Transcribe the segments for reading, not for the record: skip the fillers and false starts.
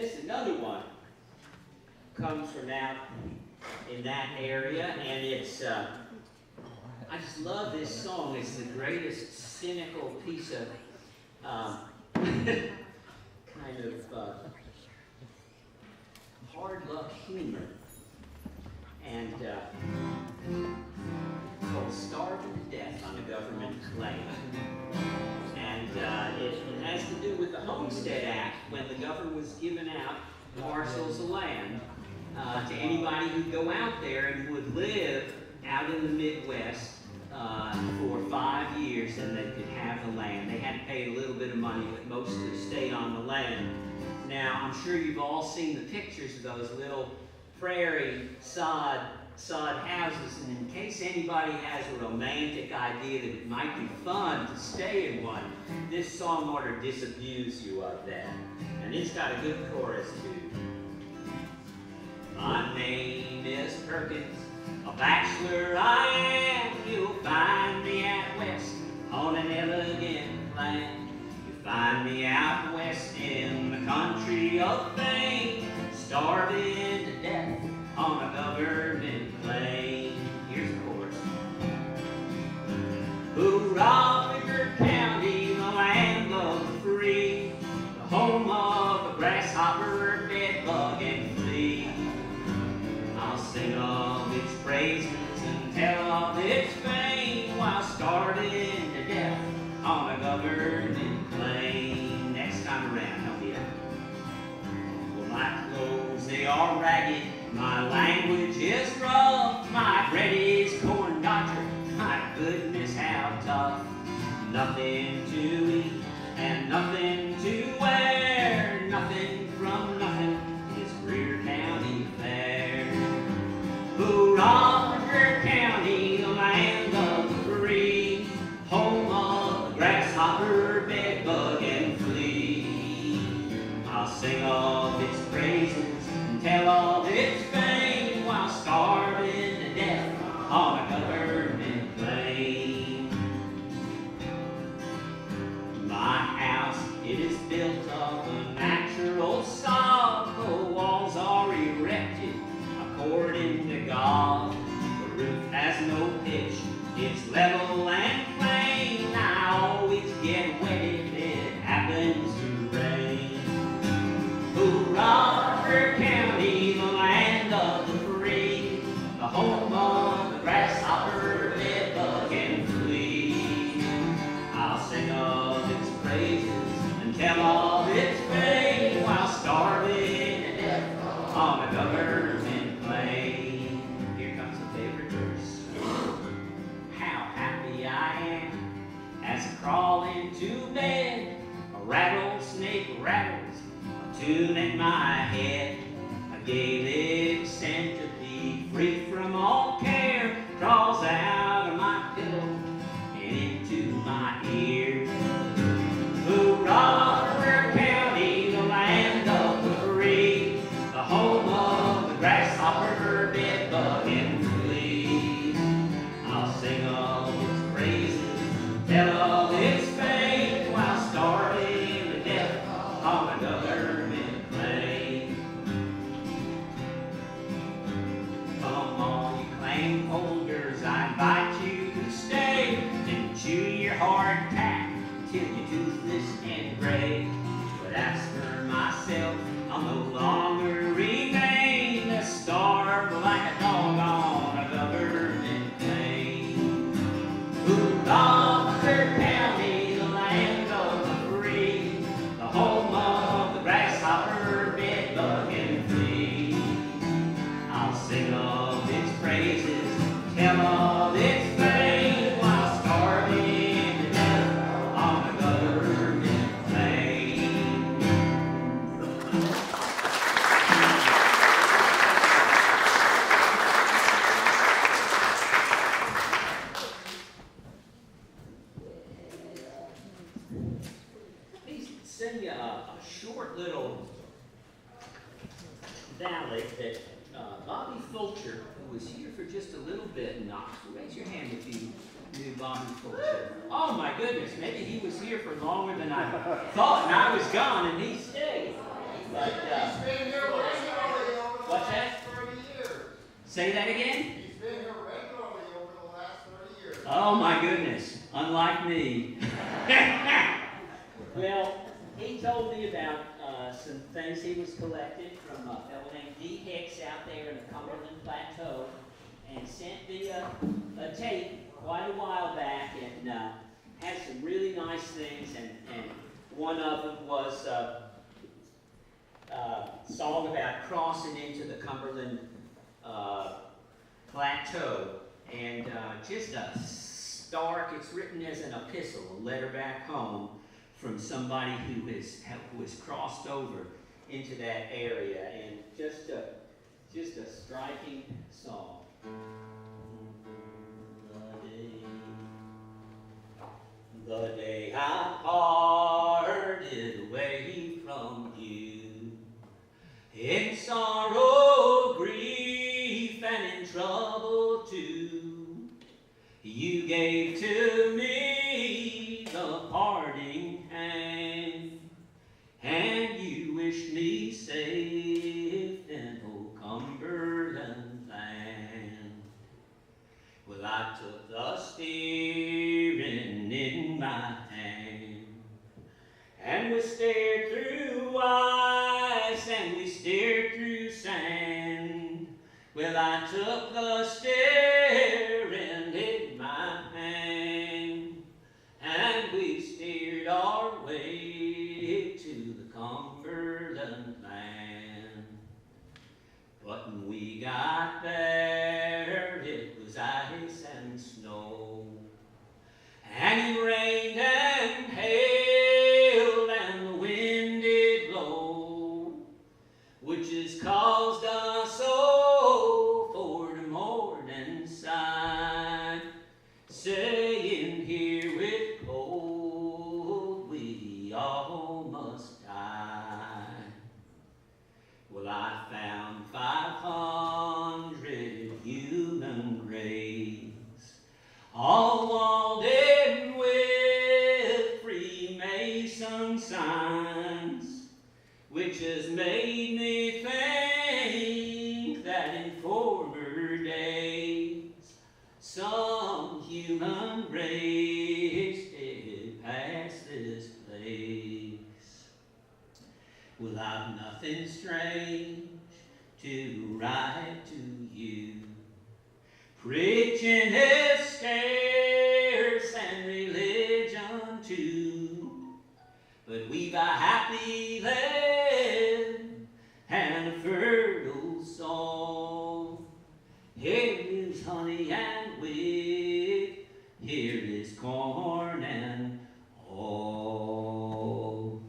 This is another one. Comes from out in that area, and it's, I just love this song. It's the greatest cynical piece of kind of hard luck humor. And called Starving to Death on a Government Claim. And it has to do with the Homestead Act, when the government was giving out parcels of land to anybody who'd go out there and would live out in the Midwest for 5 years, and they could have the land. They had to pay a little bit of money, but mostly stayed on the land. Now, I'm sure you've all seen the pictures of those little prairie sod houses, and in case anybody has a romantic idea that it might be fun to stay in one, this song ought to disabuse you of that. And it's got a good chorus too. My name is Perkins, a bachelor I am. You'll find me out west on an elegant land. You'll find me out west in the country of fame, starving to death on a government claim. Here's the chorus. Hoorah, Bickford County, the land of the free, the home of the grasshopper, bedbug, and flea. I'll sing of its praises and tell of its fame while starving to death on a government claim. Next time around, help me out. Well, my clothes, they are ragged, my language is rough, my bread is corn dodger, my goodness how tough. Nothing to eat and nothing to wear, nothing from nothing is Greer County fare. Hoorah, Greer County, the land of the free, home of the grasshopper, bedbug, and flea. I'll sing of its praises and tell of its fame while starving to death on a government claim. My house, it is built of a natural sod. The walls are erected according to God. The roof has no pitch, it's level and plain. I always get wet if it happens to rain. Hoorah, Greer County, the land of the free, the home of the grasshopper, bedbug, and flea. I'll sing of its praises and tell of its fame while starving to death on a government claim. Here comes a favorite verse. How happy I am as I crawl into bed. A rattlesnake rattles a tune in my head. A gay little centipede, free from all care, crawls out of my pillow and into my ear. Hoorah, Greer County, the land of the free, the home of the grasshopper, bedbug, and flea. I'll sing of its praises, tell of its fame while starving to death on a government claim. Come on, you claim holders, I invite you to stay and chew your hardtack till you're toothless and gray. But as for myself, I'll no longer remain a starve like a dog on a government claim. Hoorah, Greer County, the land of the free, the home of the grasshopper, bedbug, and flea. I'll sing of its praises, tell of its fame while starving to death on a government claim. Please sing you a short little ballad that Bobby Fulcher, who was here for just a little bit in Knoxville. Raise your hand if you knew Bobby Fulcher. Oh my goodness, maybe he was here for longer than I thought, and I was gone and he stayed. But Say that again? He's been here regularly over the last 30 years. Oh my goodness, unlike me. Well, he told me about some things he was collecting from a fellow named D. Hicks out there in the Cumberland Plateau, and sent me a tape quite a while back, and had some really nice things, and one of them was a song about crossing into the Cumberland Plateau, and just a stark, it's written as an epistle, a letter back home from somebody who has crossed over into that area, and just a striking song. The day I parted away from you, in sorrow, grief, and in trouble too, you gave to me the parting hand, and you wished me safe in old Cumberland land. Well, I took the steering in my hand, and we steered through ice, and we steered through sand. Well, I took the steering in my hand, and we steered our way to the Cumberland land. But when we got there, it was ice and snow, and it rained and hailed, and the wind did blow, which has caused us all for the morning side, saying here with cold we all must die. Well, I found 500 human graves, all walled in with Freemason signs, which has made me think that in former days some human race did pass this place. Well, I've nothing strange to write to you. Preaching is scarce and religion too, but we've a happy land and a fertile soul. Here is honey and wheat, here is corn and all.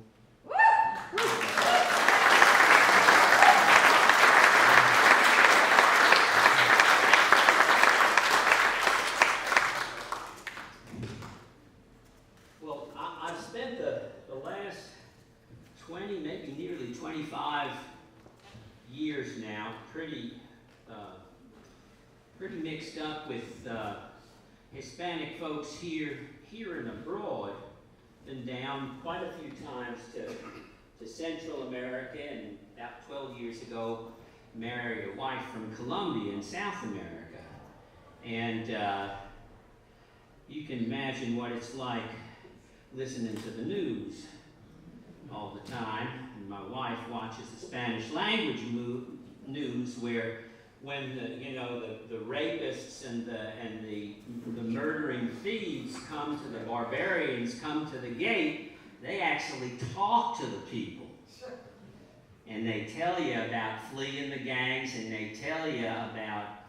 Well, I've spent the last 20, maybe nearly 25 years now, pretty mixed up with Hispanic folks here and abroad. Been down quite a few times to Central America, and about 12 years ago married a wife from Colombia in South America. And you can imagine what it's like listening to the news all the time. And my wife watches the Spanish language news, where when the rapists and the murdering thieves come to the barbarians come to the gate, they actually talk to the people. And they tell you about fleeing the gangs, and they tell you about,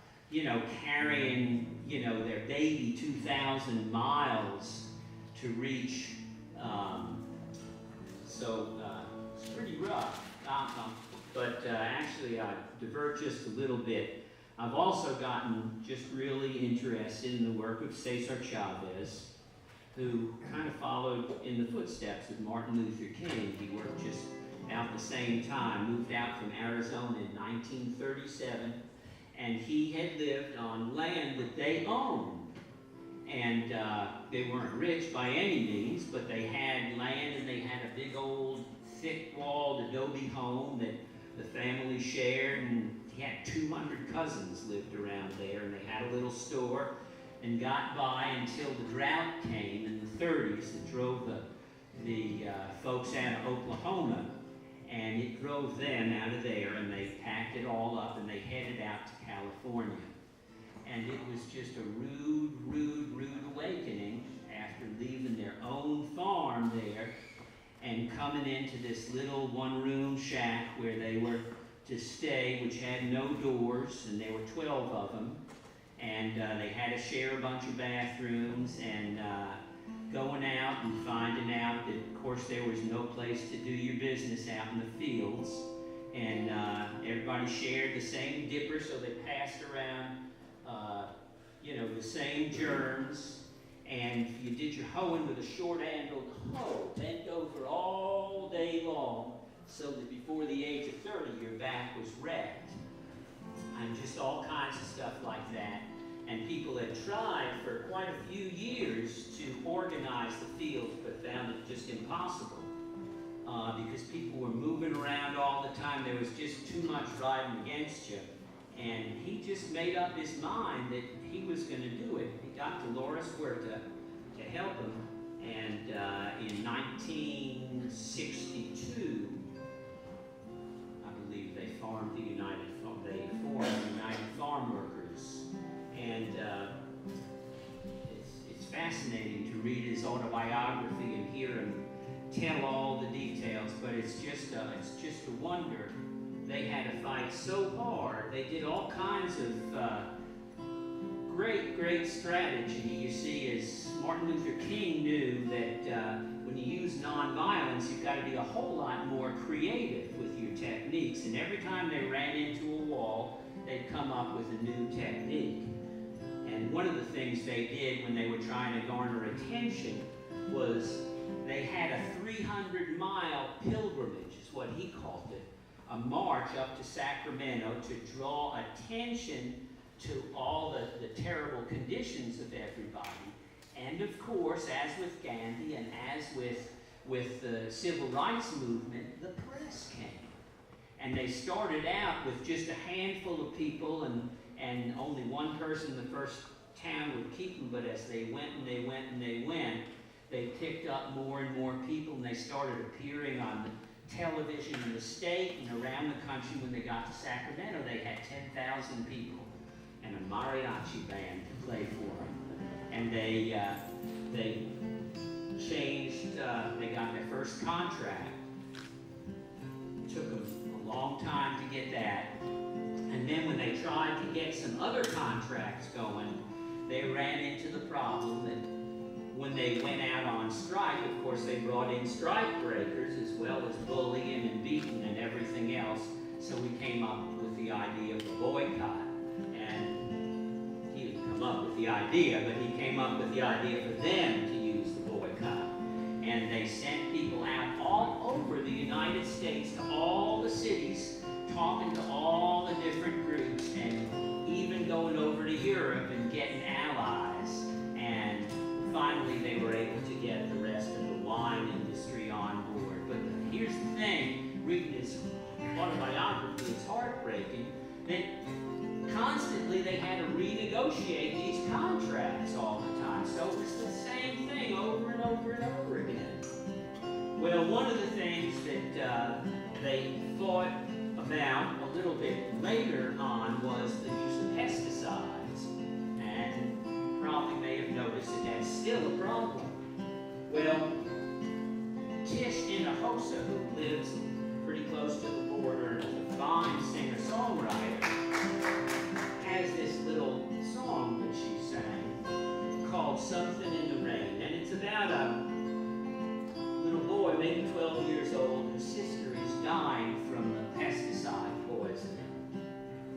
carrying, their baby 2,000 miles to reach. It's pretty rough. But actually, I divert just a little bit. I've also gotten just really interested in the work of Cesar Chavez, who kind of followed in the footsteps of Martin Luther King. He worked just about the same time, moved out from Arizona in 1937, and he had lived on land that they owned. And they weren't rich by any means, but they had land, and they had a big old thick-walled adobe home that the family shared, and he had 200 cousins lived around there, and they had a little store and got by until the drought came in the 30s that drove the folks out of Oklahoma, and it drove them out of there, and they packed it all up and they headed out to California. And it was just a rude awakening after leaving their own farm there and coming into this little one-room shack where they were to stay, which had no doors, and there were 12 of them. And they had to share a bunch of bathrooms, and going out and finding out that, of course, there was no place to do your business out in the fields. And everybody shared the same dipper, so they passed around, the same germs. And you did your hoeing with a short-handled hoe, bent over all day long, so that before the age of 30, your back was wrecked. And just all kinds of stuff like that. And people had tried for quite a few years to organize the fields, but found it just impossible. Because people were moving around all the time. There was just too much riding against you. And he just made up his mind that he was going to do it. He got Dolores Huerta to help him. And in 1962, I believe they formed the United Farm Workers. And it's fascinating to read his autobiography and hear him tell all the details, but it's just a wonder. They had to fight so hard. They did all kinds of great strategy. You see, as Martin Luther King knew that when you use nonviolence, you've got to be a whole lot more creative with your techniques. And every time they ran into a wall, they'd come up with a new technique. And one of the things they did when they were trying to garner attention was they had a 300-mile pilgrimage, is what he called it, a march up to Sacramento to draw attention to all the terrible conditions of everybody. And of course, as with Gandhi and as with the civil rights movement, the press came. And they started out with just a handful of people, and only one person in the first town would keep them, but as they went and they went and they went, they picked up more and more people, and they started appearing on the television in the state and around the country. When they got to Sacramento, they had 10,000 people and a mariachi band to play for them. And they changed, they got their first contract. It took them a long time to get that. And then when they tried to get some other contracts going, they ran into the problem that when they went out on strike, of course, they brought in strike breakers as well as bullying and beating and everything else. So we came up with the idea of a boycott. And he didn't come up with the idea, but he came up with the idea for them to use the boycott. And they sent people out all over the United States to all the cities, talking to all the different groups, and even going over to Europe and getting allies. And finally, they were able to get the rest of the wine industry on board. But here's the thing, reading his autobiography, it's heartbreaking that constantly they had to renegotiate these contracts all the time. So it was the same thing over and over and over again. Well, one of the things that they fought about a little bit later on was the use of pesticides. And you probably may have noticed that that's still a problem. Well, Hinajosa, who lives pretty close to the border and is a fine singer-songwriter, has this little song that she sang called Something in the Rain. And it's about a little boy, maybe 12 years old, whose sister is dying from the pesticide poisoning.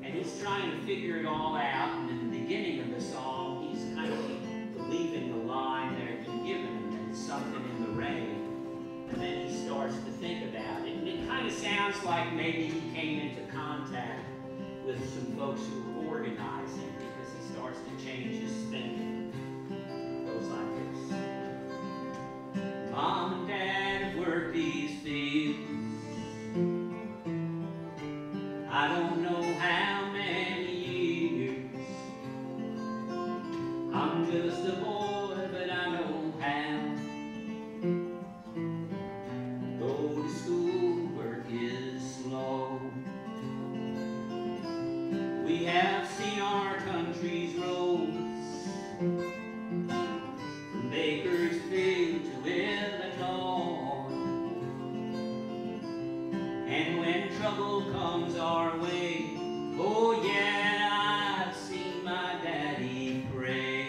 And he's trying to figure it all out, and in the beginning of the song, he's kind of believing the line that had been given him, that it's something in the rain. And then he starts to think about it. And it kind of sounds like maybe he came into contact with some folks who were organizing, because he starts to change his thinking. It goes like this. Mom and Dad have worked these fields. I don't know how go to school, work is slow. We have seen our country's roads, from Bakersfield to Illinois. And when trouble comes our way, oh yeah, I've seen my daddy pray.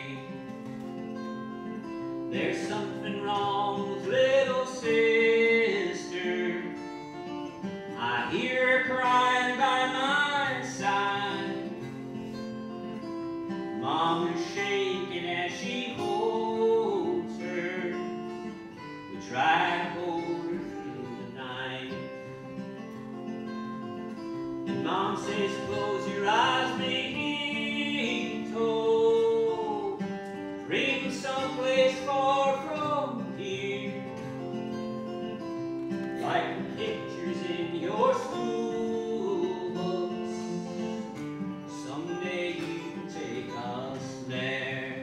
There's something wrong with little sister, I hear her crying by my side. Mom is shaking as she holds her, we try to hold her through the night. And Mom says, close your eyes, be told, dream someplace far from here, like the pictures in your school books. Someday you can take us there.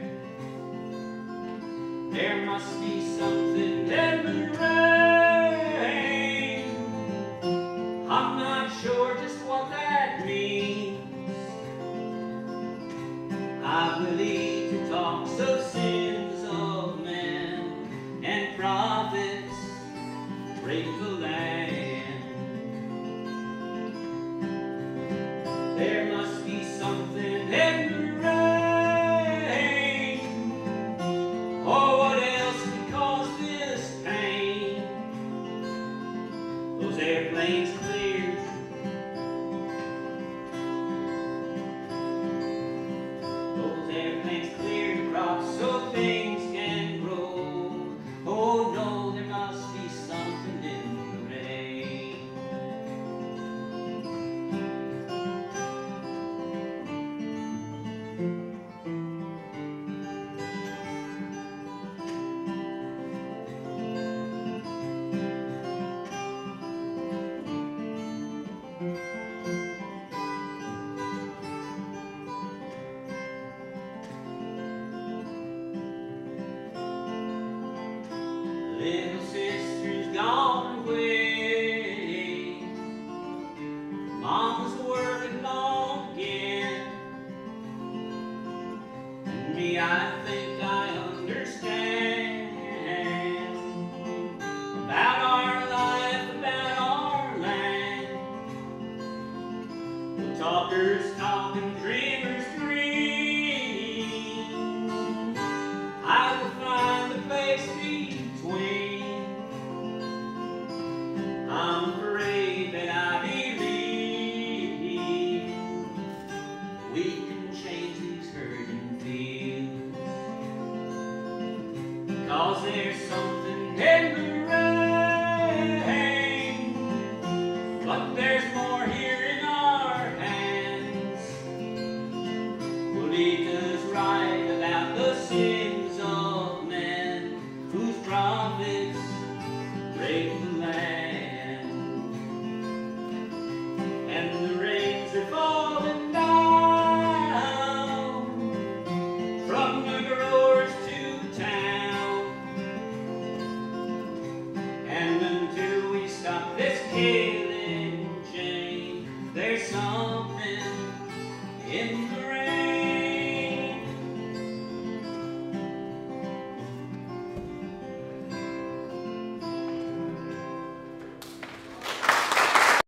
There must be something in the rain, I'm not sure just what that means. I believe the talks of sins of men and prophets break the land. There must be something in the rain, or what else could cause this pain? Those airplanes clear, those airplanes clear the crops so things can grow. Oh no, there must be something in the rain. Little sister's gone away, Mama's working long again, and me, I think I understand about our life, about our land. The talkers talk and dreamers dream, I will find the place between. I'm afraid that I believe we can change these hurting fields, because there's something in the rain, but there's more here in our hands. Will lead us right about the sins of men whose prophets break the land. And the rains are falling down from the growers to town, and until we stop this killing chain, there's something in the rain.